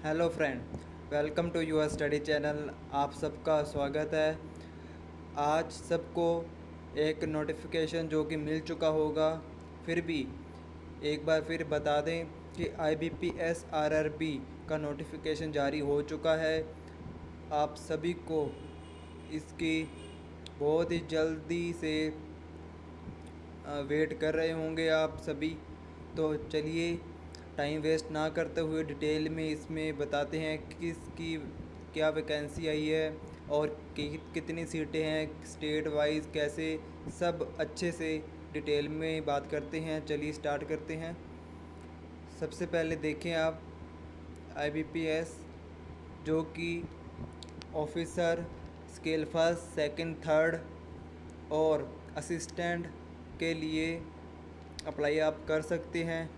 Hello friend, welcome to your study channel. आप सबका स्वागत है। आज सबको एक नोटिफिकेशन जो कि मिल चुका होगा, फिर भी एक बार फिर बता दें कि IBPS RRB का नोटिफिकेशन जारी हो चुका है। आप सभी को इसकी बहुत ही जल्दी से वेट कर रहे होंगे आप सभी। तो चलिए टाइम वेस्ट ना करते हुए डिटेल में इसमें बताते हैं कि किसकी क्या वैकेंसी आई है और कितनी सीटें हैं, स्टेट वाइज कैसे, सब अच्छे से डिटेल में बात करते हैं। चलिए स्टार्ट करते हैं। सबसे पहले देखें आप IBPS जो कि officer scale first, second, third और असिस्टेंट के लिए अप्लाई आप कर सकते हैं।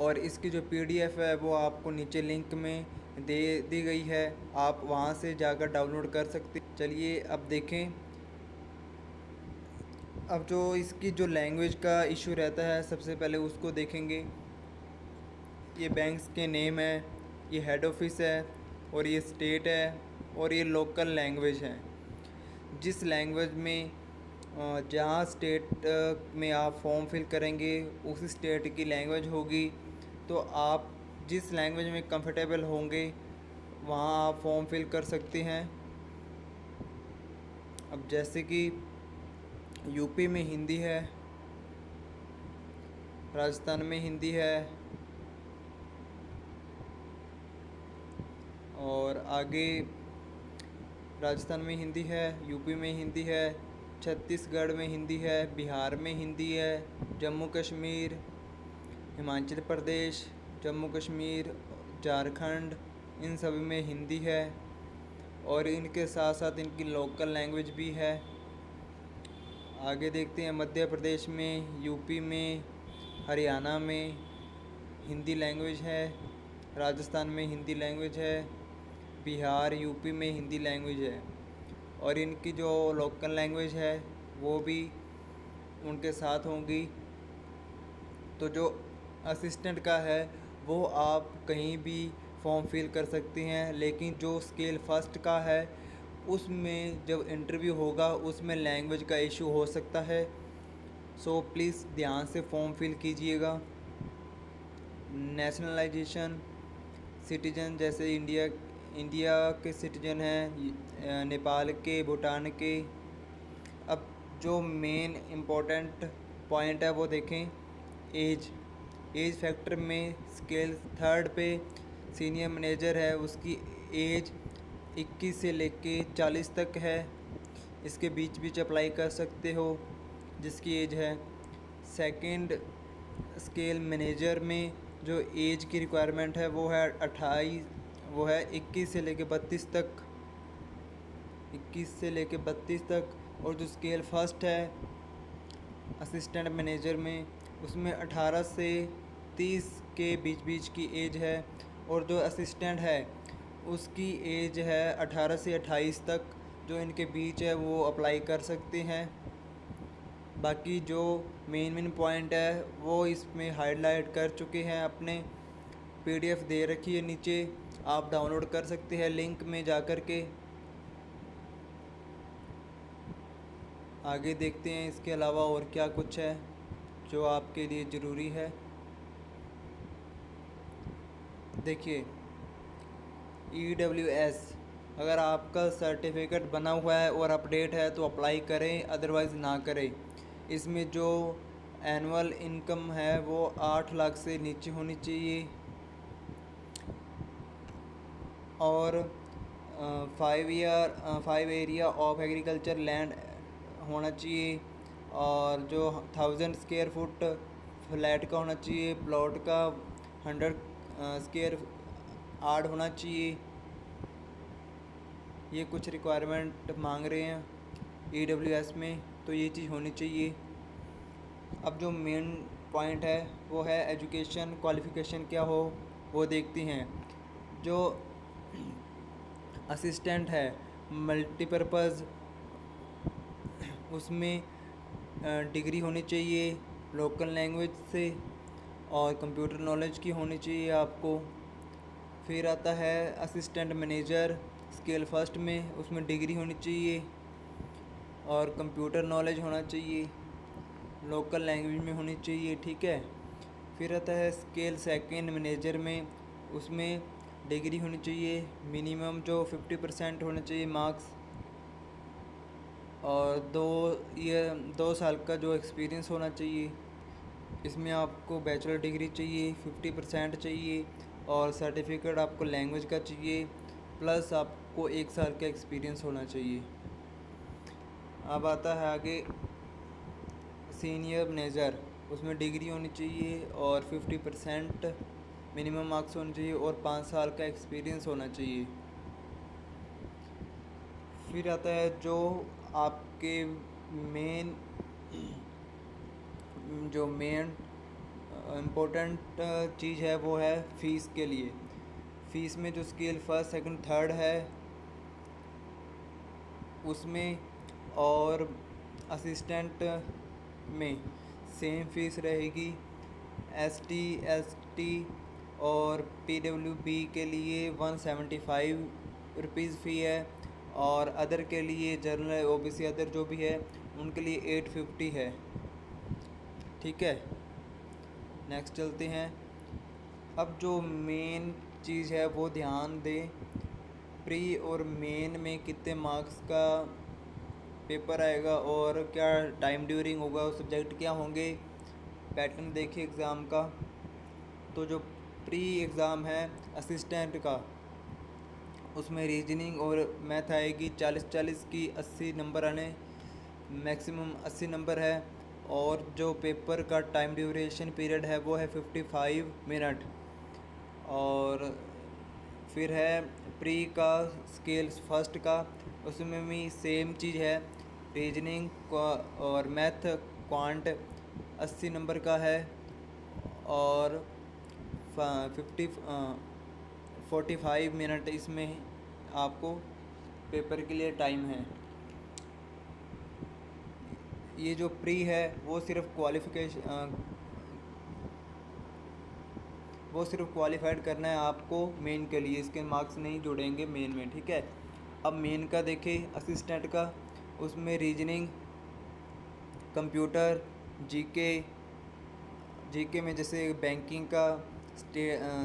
और इसकी जो PDF है वो आपको नीचे लिंक में दे दी गई है, आप वहां से जाकर डाउनलोड कर सकते। चलिए अब देखें। अब जो इसकी जो लैंग्वेज का इशू रहता है, सबसे पहले उसको देखेंगे। ये बैंक्स के नेम है, ये हेड ऑफिस है और ये स्टेट है और ये लोकल लैंग्वेज है। जिस लैंग्वेज में जहाँ स्टेट में आप फॉर्म फिल करेंगे उस स्टेट की लैंग्वेज होगी। तो आप जिस लैंग्वेज में कंफर्टेबल होंगे वहाँ आप फॉर्म फिल कर सकते हैं। अब जैसे कि यूपी में हिंदी है, राजस्थान में हिंदी है और आगे राजस्थान में हिंदी है, यूपी में हिंदी है, छत्तीसगढ़ में हिंदी है, बिहार में हिंदी है, जम्मू कश्मीर, हिमाचल प्रदेश, जम्मू कश्मीर, झारखंड, इन सभी में हिंदी है। और इनके साथ साथ इनकी लोकल लैंग्वेज भी है। आगे देखते हैं मध्य प्रदेश में, यूपी में, हरियाणा में हिंदी लैंग्वेज है, राजस्थान में हिंदी लैंग्वेज है, बिहार यूपी में हिंदी लैंग्वेज है। और इनकी जो लोकल लैंग्वेज है वो भी उनके साथ होंगी। तो जो असिस्टेंट का है वो आप कहीं भी फॉर्म फिल कर सकते हैं, लेकिन जो स्केल फर्स्ट का है उसमें जब इंटरव्यू होगा उसमें लैंग्वेज का इशू हो सकता है। सो प्लीज़ ध्यान से फॉर्म फिल कीजिएगा। नेशनलाइजेशन, सिटीजन जैसे इंडिया के सिटीजन हैं, नेपाल के, भूटान के। अब जो मेन इम्पोर्टेंट पॉइंट है वो देखें। एज फैक्टर में स्केल थर्ड पे सीनियर मैनेजर है, उसकी एज 21 से लेके 40 तक है। इसके बीच बीच अप्लाई कर सकते हो जिसकी एज है। सेकंड स्केल मैनेजर में जो एज की रिक्वायरमेंट है वो है 28, वो है 21 से लेके 32 तक, 21 से लेके 32 तक। और जो स्केल फर्स्ट है असिस्टेंट मैनेजर में, उसमें 18 से 30 के बीच बीच की एज है। और जो असिस्टेंट है उसकी एज है 18 से 28 तक, जो इनके बीच है वो अप्लाई कर सकते हैं। बाकी जो मेन पॉइंट है वो इसमें हाईलाइट कर चुके हैं, अपने PDF दे रखी है नीचे, आप डाउनलोड कर सकते हैं लिंक में जा कर के। आगे देखते हैं इसके अलावा और क्या कुछ है जो आपके लिए ज़रूरी है। देखिए EWS, अगर आपका सर्टिफिकेट बना हुआ है और अपडेट है तो अप्लाई करें, अदरवाइज़ ना करें। इसमें जो एनुअल इनकम है वो 8 लाख से नीचे होनी चाहिए और 5 एरिया ऑफ एग्रीकल्चर लैंड होना चाहिए। और जो 1000 स्क्वायर फुट फ्लैट का होना चाहिए, प्लॉट का 100 स्क्वायर आर्ड होना चाहिए। ये कुछ रिक्वायरमेंट मांग रहे हैं EWS में, तो ये चीज़ होनी चाहिए। अब जो मेन पॉइंट है वो है एजुकेशन क्वालिफ़िकेशन क्या हो, वो देखते हैं। जो असिस्टेंट है मल्टीपर्पज़, उसमें डिग्री होनी चाहिए लोकल लैंग्वेज से और कंप्यूटर नॉलेज की होनी चाहिए आपको। फिर आता है असिस्टेंट मैनेजर स्केल फर्स्ट में, उसमें डिग्री होनी चाहिए और कंप्यूटर नॉलेज होना चाहिए, लोकल लैंग्वेज में होनी चाहिए, ठीक है। फिर आता है स्केल सेकंड मैनेजर में, उसमें डिग्री होनी चाहिए, मिनिमम जो 50% होना चाहिए मार्क्स, और 2 साल का जो एक्सपीरियंस होना चाहिए। इसमें आपको बैचलर डिग्री चाहिए, 50% चाहिए, और सर्टिफिकेट आपको लैंग्वेज का चाहिए, प्लस आपको 1 साल का एक्सपीरियंस होना चाहिए। अब आता है आगे सीनियर मैनेजर, उसमें डिग्री होनी चाहिए और 50% मिनिमम मार्क्स होने चाहिए और 5 साल का एक्सपीरियंस होना चाहिए। फिर आता है जो आपके मेन इम्पोर्टेंट चीज़ है वो है फ़ीस के लिए। फ़ीस में जो स्केल फर्स्ट सेकंड थर्ड है उसमें और असिस्टेंट में सेम फ़ीस रहेगी। ST और PWB के लिए 175 रुपीज़ फ़ी है, और अदर के लिए जनरल OBC अदर जो भी है उनके लिए 850 है, ठीक है। नेक्स्ट चलते हैं। अब जो मेन चीज़ है वो ध्यान दें, प्री और मेन में कितने मार्क्स का पेपर आएगा और क्या टाइम ड्यूरिंग होगा, सब्जेक्ट क्या होंगे, पैटर्न देखिए एग्ज़ाम का। तो जो प्री एग्ज़ाम है असिस्टेंट का, उसमें रीजनिंग और मैथ आएगी 40-40 की, 80 नंबर आने, मैक्सिमम 80 नंबर है। और जो पेपर का टाइम ड्यूरेशन पीरियड है वो है 55 मिनट। और फिर है प्री का स्केल फर्स्ट का, उसमें भी सेम चीज़ है, रीजनिंग और मैथ क्वांट 80 नंबर का है, और 45 मिनट इसमें आपको पेपर के लिए टाइम है। ये जो प्री है वो सिर्फ क्वालिफाइड करना है आपको मेन के लिए, इसके मार्क्स नहीं जुड़ेंगे मेन में, ठीक है। अब मेन का देखें असिस्टेंट का, उसमें रीजनिंग, कंप्यूटर, जीके में जैसे बैंकिंग का,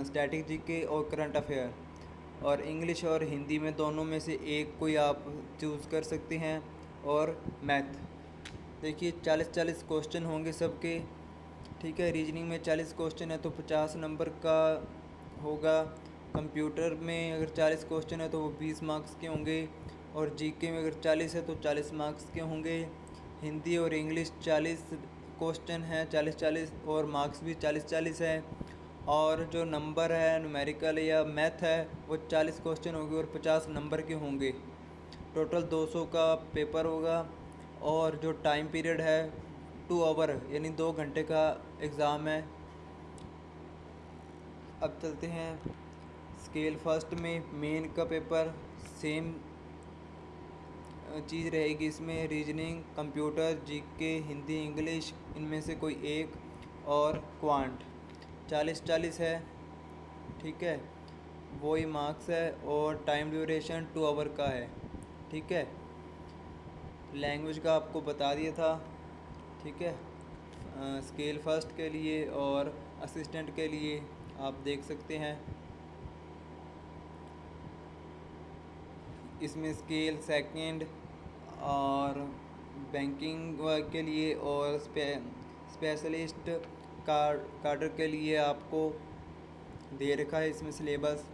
स्टैटिक जीके और करंट अफेयर, और इंग्लिश और हिंदी में दोनों में से एक कोई आप चूज़ कर सकते हैं, और मैथ। देखिए 40-40 क्वेश्चन होंगे सबके, ठीक है। रीजनिंग में 40 क्वेश्चन है तो 50 नंबर का होगा। कंप्यूटर में अगर 40 क्वेश्चन है तो वो 20 मार्क्स के होंगे, और जीके में अगर 40 है तो 40 मार्क्स के होंगे। हिंदी और इंग्लिश 40 क्वेश्चन है, 40-40, और मार्क्स भी 40-40 है। और जो नंबर है न्यूमेरिकल या मैथ है वो 40 क्वेश्चन होंगे और 50 नंबर के होंगे। टोटल 200 का पेपर होगा, और जो टाइम पीरियड है 2 आवर यानी 2 घंटे का एग्ज़ाम है। अब चलते हैं स्केल फर्स्ट में मेन का पेपर, सेम चीज़ रहेगी इसमें, reasoning, computer, GK, Hindi, English, इनमें से कोई एक, और क्वांट 40-40 है, ठीक है। वही मार्क्स है, और टाइम ड्यूरेशन 2 आवर का है, ठीक है। लैंग्वेज का आपको बता दिया था, ठीक है। स्केल फर्स्ट के लिए और असिस्टेंट के लिए आप देख सकते हैं। इसमें स्केल सेकंड और बैंकिंग के लिए और स्पेशलिस्ट कार्डर के लिए आपको दे रखा है इसमें सिलेबस।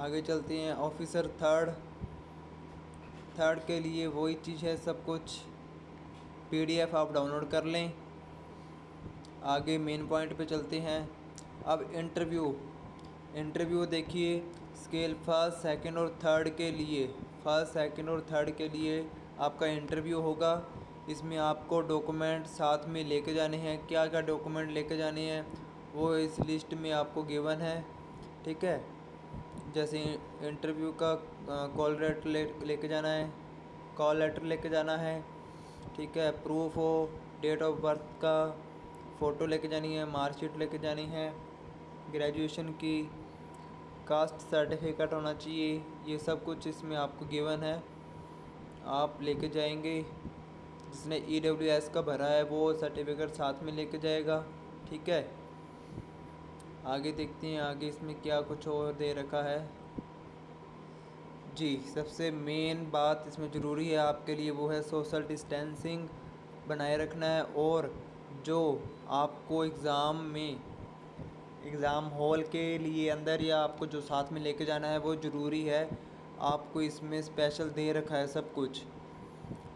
आगे चलते हैं ऑफिसर थर्ड के लिए वही चीज़ है, सब कुछ PDF आप डाउनलोड कर लें। आगे मेन पॉइंट पे चलते हैं। अब इंटरव्यू देखिए, स्केल फर्स्ट सेकंड और थर्ड के लिए आपका इंटरव्यू होगा। इसमें आपको डॉक्यूमेंट साथ में लेके जाने हैं, क्या क्या डॉक्यूमेंट लेके जाने हैं वो इस लिस्ट में आपको गिवन है, ठीक है। जैसे इंटरव्यू का कॉल लेके जाना है, ठीक है। प्रूफ हो डेट ऑफ बर्थ का, फ़ोटो लेके जानी है, मार्कशीट लेके जानी है, ग्रेजुएशन की, कास्ट सर्टिफिकेट होना चाहिए। ये सब कुछ इसमें आपको गिवन है, आप लेके जाएंगे। जिसने EWS का भरा है वो सर्टिफिकेट साथ में लेके जाएगा। ठीक है, आगे देखते हैं आगे इसमें क्या कुछ और दे रखा है। जी, सबसे मेन बात इसमें ज़रूरी है आपके लिए वो है सोशल डिस्टेंसिंग बनाए रखना है। और जो आपको एग्ज़ाम हॉल के लिए अंदर या आपको जो साथ में लेके जाना है वो ज़रूरी है। आपको इसमें स्पेशल दे रखा है सब कुछ।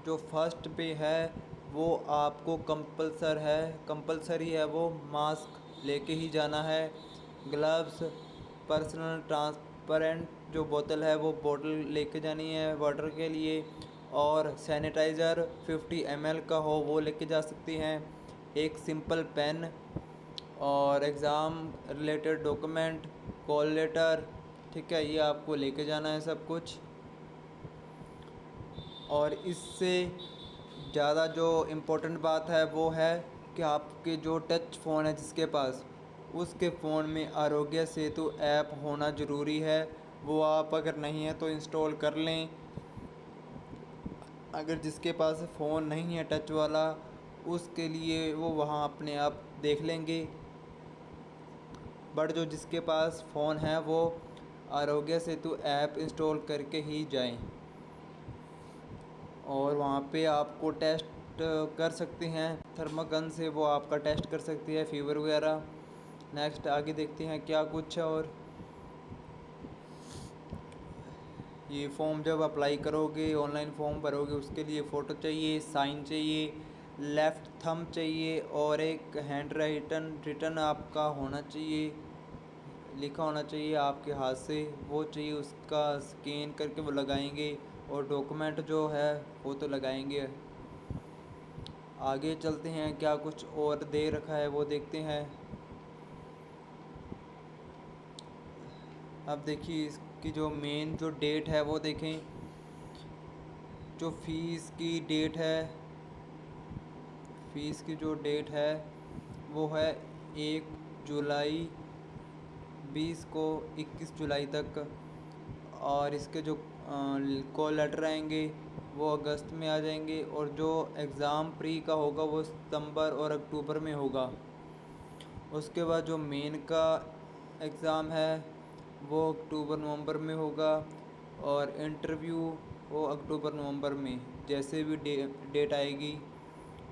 जो फर्स्ट पे है वो आपको कंपलसरी है, वो मास्क लेके ही जाना है, ग्लव्स, पर्सनल ट्रांसपेरेंट जो बोतल है वो बोतल लेके जानी है वाटर के लिए, और सैनिटाइज़र 50 ml का हो वो लेके जा सकती हैं, एक सिंपल पेन और exam related document, call letter. ठीक है, ये आपको लेके जाना है सब कुछ। और इससे ज़्यादा जो इम्पोर्टेंट बात है वो है कि आपके जो टच फ़ोन है जिसके पास, उसके फ़ोन में आरोग्य सेतु ऐप होना ज़रूरी है। वो आप अगर नहीं है तो इंस्टॉल कर लें। अगर जिसके पास फ़ोन नहीं है टच वाला, उसके लिए वो वहाँ अपने आप देख लेंगे। बट जो जिसके पास फ़ोन है वो आरोग्य सेतु ऐप इंस्टॉल करके ही जाएं। और वहाँ पे आपको टेस्ट कर सकते हैं, थर्मागन से वो आपका टेस्ट कर सकती है फीवर वगैरह। नेक्स्ट आगे देखते हैं क्या कुछ है। और ये फॉर्म जब अप्लाई करोगे, ऑनलाइन फॉर्म भरोगे, उसके लिए फ़ोटो चाहिए, साइन चाहिए, लेफ़्ट थंब चाहिए और एक हैंड रिटन आपका होना चाहिए, लिखा होना चाहिए आपके हाथ से, वो चाहिए। उसका स्कैन करके वो लगाएंगे और डॉक्यूमेंट जो है वो तो लगाएंगे। आगे चलते हैं क्या कुछ और दे रखा है वो देखते हैं। अब देखिए इसकी जो मेन जो डेट है वो देखें। जो फ़ीस की डेट है, फ़ीस की जो डेट है वो है 1 जुलाई 20 को 21 जुलाई तक। और इसके जो कॉल लेटर आएंगे वो अगस्त में आ जाएंगे। और जो एग्ज़ाम प्री का होगा वो सितंबर और अक्टूबर में होगा। उसके बाद जो मेन का एग्ज़ाम है वो अक्टूबर नवंबर में होगा। और इंटरव्यू वो अक्टूबर नवंबर में, जैसे भी डेट आएगी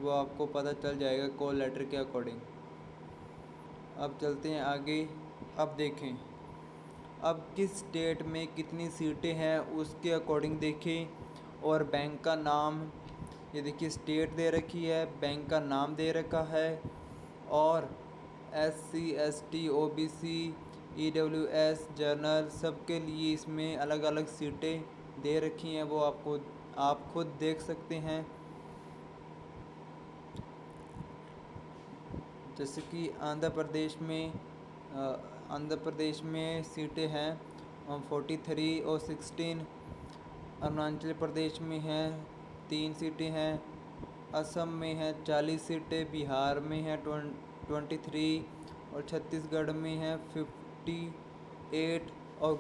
वो आपको पता चल जाएगा कॉल लेटर के अकॉर्डिंग। अब चलते हैं आगे। अब देखें अब किस स्टेट में कितनी सीटें हैं उसके अकॉर्डिंग देखें। और बैंक का नाम, ये देखिए स्टेट दे रखी है, बैंक का नाम दे रखा है। और SC ST OBC EWS general सबके लिए इसमें अलग अलग सीटें दे रखी हैं, वो आप खुद देख सकते हैं। जैसे कि आंध्र प्रदेश में सीटें हैं 43 और 16। अरुणाचल प्रदेश में हैं 3 सीटें हैं। असम में है 40 सीटें, बिहार में है 23 और छत्तीसगढ़ में है 58। और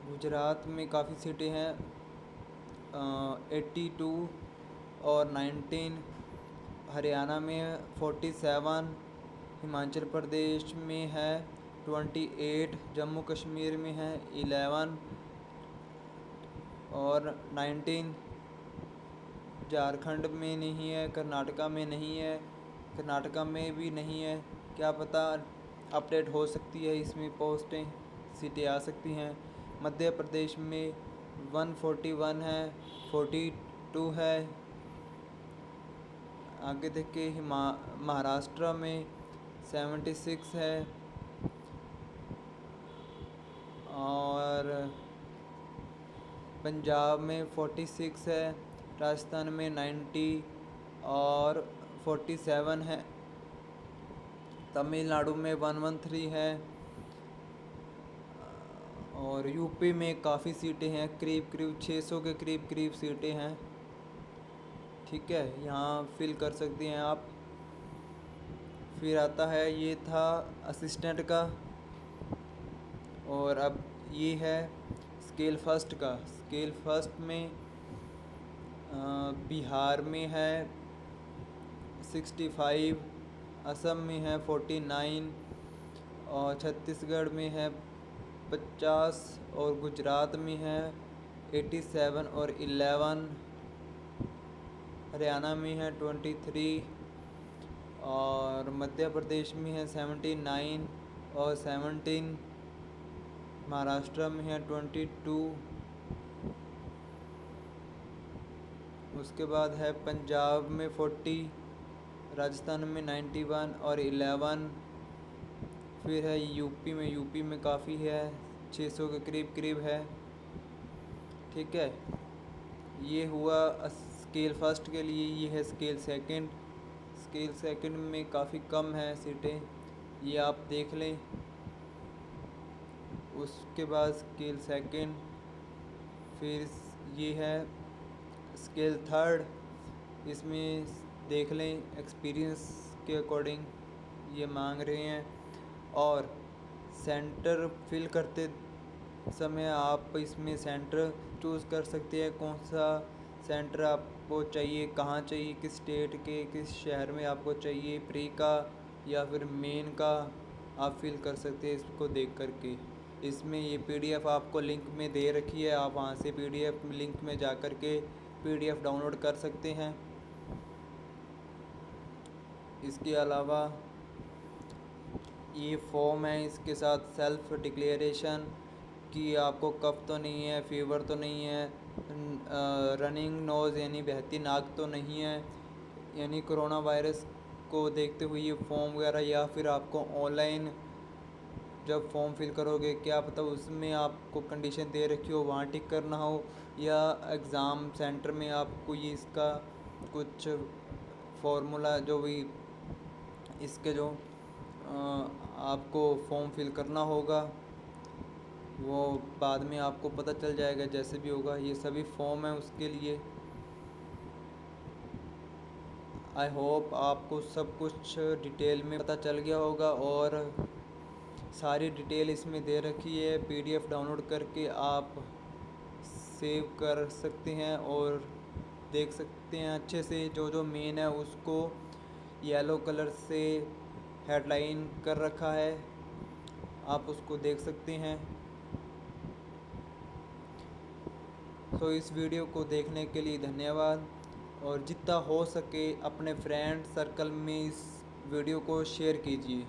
गुजरात में काफ़ी सीटें हैं 82 और 19। हरियाणा में 47, हिमाचल प्रदेश में है 28, जम्मू कश्मीर में है 11 और 19। झारखंड में नहीं है, कर्नाटका में नहीं है, कर्नाटका में भी नहीं है। क्या पता अपडेट हो सकती है, इसमें पोस्टें सीटें आ सकती हैं। मध्य प्रदेश में 141 है, 42 है। आगे देखिए महाराष्ट्र में 76 है। और पंजाब में 46 है, राजस्थान में 90 और 47 है। तमिलनाडु में 113 है। और यूपी में काफ़ी सीटें हैं, करीब 600 के करीब सीटें हैं। ठीक है, यहाँ फिल कर सकते हैं आप। फिर आता है, ये था असिस्टेंट का। और अब ये है स्केल फर्स्ट का। स्केल फर्स्ट में बिहार में है 65, असम में है 49, और छत्तीसगढ़ में है 50, और गुजरात में है 87 और 11, हरियाणा में है 23, और मध्य प्रदेश में है 79 और 17, महाराष्ट्र में है 22। उसके बाद है पंजाब में 40, राजस्थान में 91 और 11। फिर है यूपी में काफ़ी है, 600 के करीब है। ठीक है, ये हुआ स्केल फर्स्ट के लिए। ये है स्केल सेकंड। स्केल सेकंड में काफ़ी कम है सीटें, ये आप देख लें। उसके बाद स्केल सेकंड, फिर ये है स्केल थर्ड। इसमें देख लें, एक्सपीरियंस के अकॉर्डिंग ये मांग रहे हैं। और सेंटर फिल करते समय आप इसमें सेंटर चूज़ कर सकते हैं, कौन सा सेंटर आपको चाहिए, कहाँ चाहिए, किस स्टेट के किस शहर में आपको चाहिए, प्री का या फिर मेन का, आप फिल कर सकते हैं इसको देख कर के। इसमें ये पीडीएफ आपको लिंक में दे रखी है, आप वहाँ से पीडीएफ लिंक में जा कर के पीडीएफ डाउनलोड कर सकते हैं। इसके अलावा ये फॉर्म है, इसके साथ सेल्फ डिक्लेरेशन कि आपको कफ तो नहीं है, फीवर तो नहीं है, रनिंग नोज़ यानी बहती नाक तो नहीं है, यानी कोरोना वायरस को देखते हुए ये फॉर्म वगैरह, या फिर आपको ऑनलाइन जब फॉर्म फिल करोगे क्या पता उसमें आपको कंडीशन दे रखी हो वहाँ टिक करना हो, या एग्ज़ाम सेंटर में आपको ये इसका कुछ फॉर्मूला जो भी इसके जो आपको फॉर्म फिल करना होगा वो बाद में आपको पता चल जाएगा, जैसे भी होगा। ये सभी फॉर्म है उसके लिए। आई होप आपको सब कुछ डिटेल में पता चल गया होगा, और सारी डिटेल इसमें दे रखी है। पीडीएफ डाउनलोड करके आप सेव कर सकते हैं और देख सकते हैं अच्छे से। जो मेन है उसको येलो कलर से हेडलाइन कर रखा है, आप उसको देख सकते हैं। तो इस वीडियो को देखने के लिए धन्यवाद, और जितना हो सके अपने फ्रेंड सर्कल में इस वीडियो को शेयर कीजिए।